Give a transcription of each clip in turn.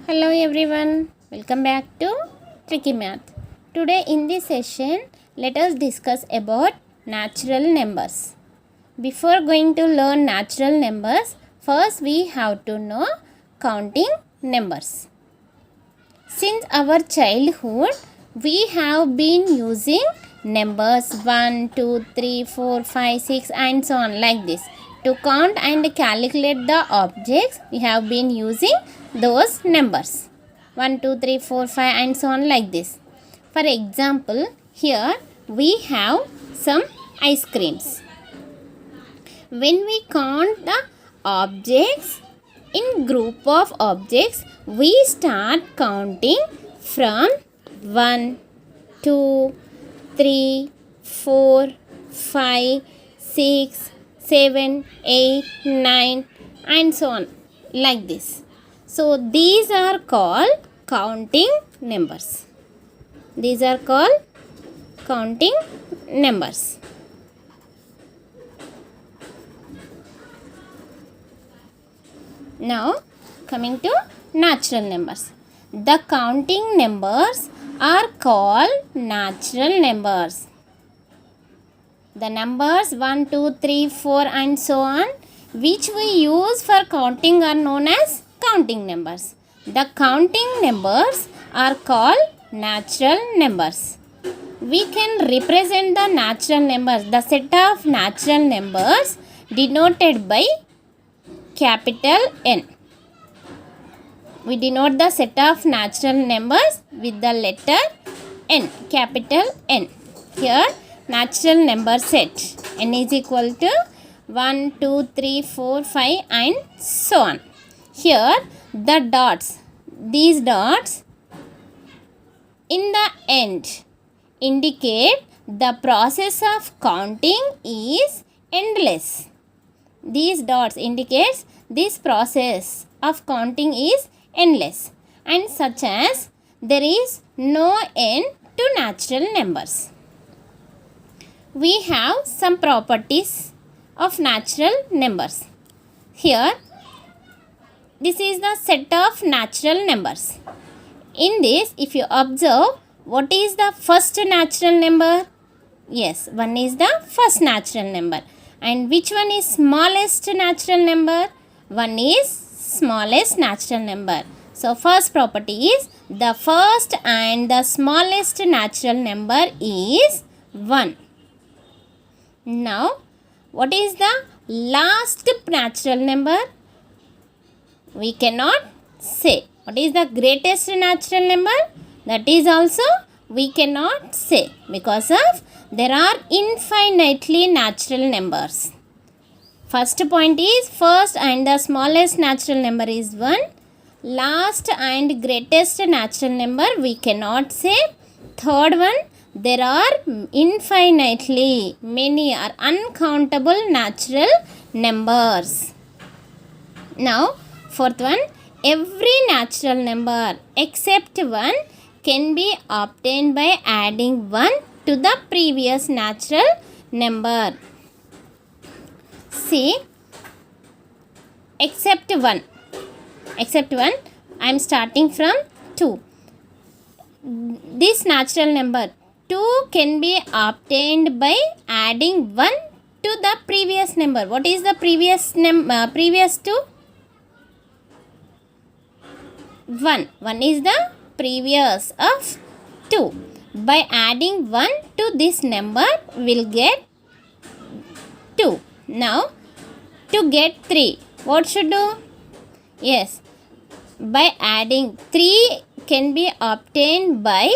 Hello everyone, welcome back to Tricky Math. Today in this session, let us discuss about natural numbers. Before going to learn natural numbers, first we have to know counting numbers. Since our childhood, we have been using numbers 1, 2, 3, 4, 5, 6 and so on like this. To count and calculate the objects, we have been using those numbers 1, 2, 3, 4, 5 and so on like this. For example, here we have some ice creams. When we count the objects in group of objects, we start counting from 1, 2, 3, 4, 5, 6, 7, 8, 9 and so on like this. So these are called counting numbers. These are called counting numbers. Now coming to natural numbers. The counting numbers are called natural numbers. The numbers 1, 2, 3, 4 and so on which we use for counting are known as counting numbers. The counting numbers are called natural numbers. We can represent the natural numbers, the set of natural numbers denoted by capital N. We denote the set of natural numbers with the letter N, capital N. Here natural number set N is equal to 1, 2, 3, 4, 5 and so on. Here the dots, these dots in the end indicate the process of counting is endless. These dots indicates this process of counting is endless and such as there is no end to natural numbers. We have some properties of natural numbers. Here this is the set of natural numbers. In this, if you observe, what is the first natural number? Yes, 1 is the first natural number. And which one is smallest natural number? 1 is smallest natural number. So first property is the first and the smallest natural number is 1. Now, what is the last natural number? We cannot say. What is the greatest natural number? That is also we cannot say because of there are infinitely natural numbers. First point is first and the smallest natural number is 1. Last and greatest natural number we cannot say. Third one, there are infinitely many or uncountable natural numbers. Now fourth one, every natural number except 1 can be obtained by adding 1 to the previous natural number. See, except 1, I am starting from 2. This natural number 2 can be obtained by adding 1 to the previous number. What is the previous to? 1. 1 is the previous of 2. By adding 1 to this number, we'll get 2. Now, to get 3, what should do? Yes, by adding 3 can be obtained by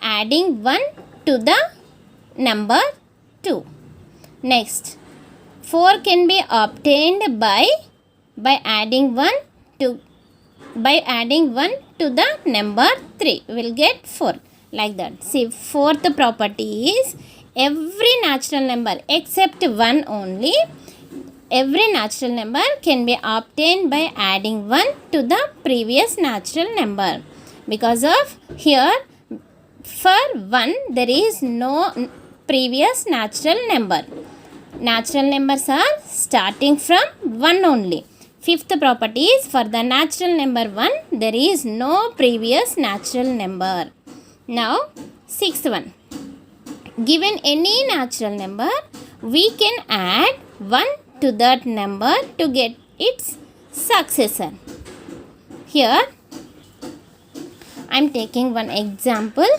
adding 1 to the number 2. Next, 4 can be obtained by adding 1 to the number 3. We will get 4 like that. See, fourth property is every natural number except 1 only. Every natural number can be obtained by adding 1 to the previous natural number. Because of here for 1 there is no previous natural number. Natural numbers are starting from 1 only. Fifth property is for the natural number 1, there is no previous natural number. Now, sixth one. Given any natural number, we can add 1 to that number to get its successor. Here, I am taking one example,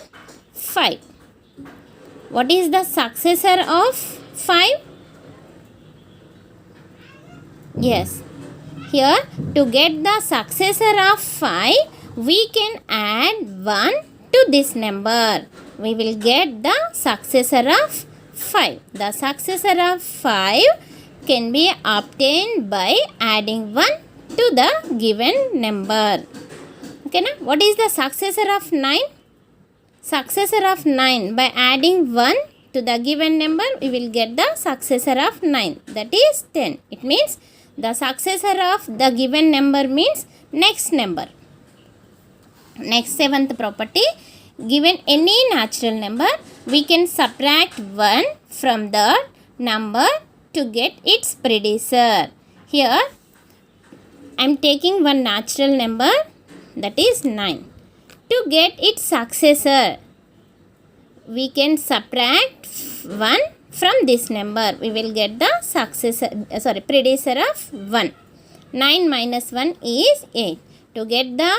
5. What is the successor of 5? Yes. Here, to get the successor of 5, we can add 1 to this number. We will get the successor of 5. The successor of 5 can be obtained by adding 1 to the given number. Okay, na? What is the successor of 9? Successor of 9, by adding 1 to the given number, we will get the successor of 9. That is 10. It means the successor of the given number means next number. Next, seventh property. Given any natural number, we can subtract 1 from that number to get its predecessor. Here, I am taking one natural number, that is 9. To get its successor, we can subtract 1 from this number. We will get the predecessor of 1. 9 minus 1 is 8. To get the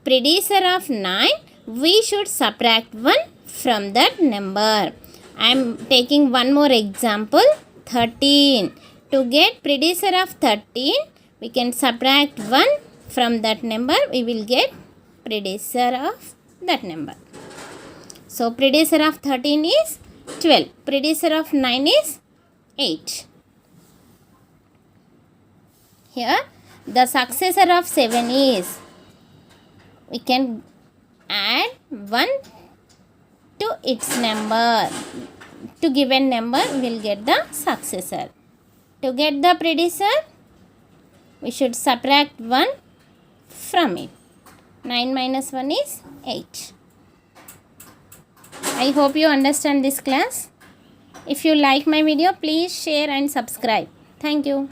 predecessor of 9, we should subtract 1 from that number. I am taking one more example, 13. To get predecessor of 13, we can subtract 1 from that number. We will get predecessor of that number. So, predecessor of 13 is 12. Predecessor of 9 is 8. Here, the successor of 7 is, we can add 1 to its number. To given number, we will get the successor. To get the predecessor, we should subtract 1 from it. 9 minus 1 is 8. I hope you understand this class. If you like my video, please share and subscribe. Thank you.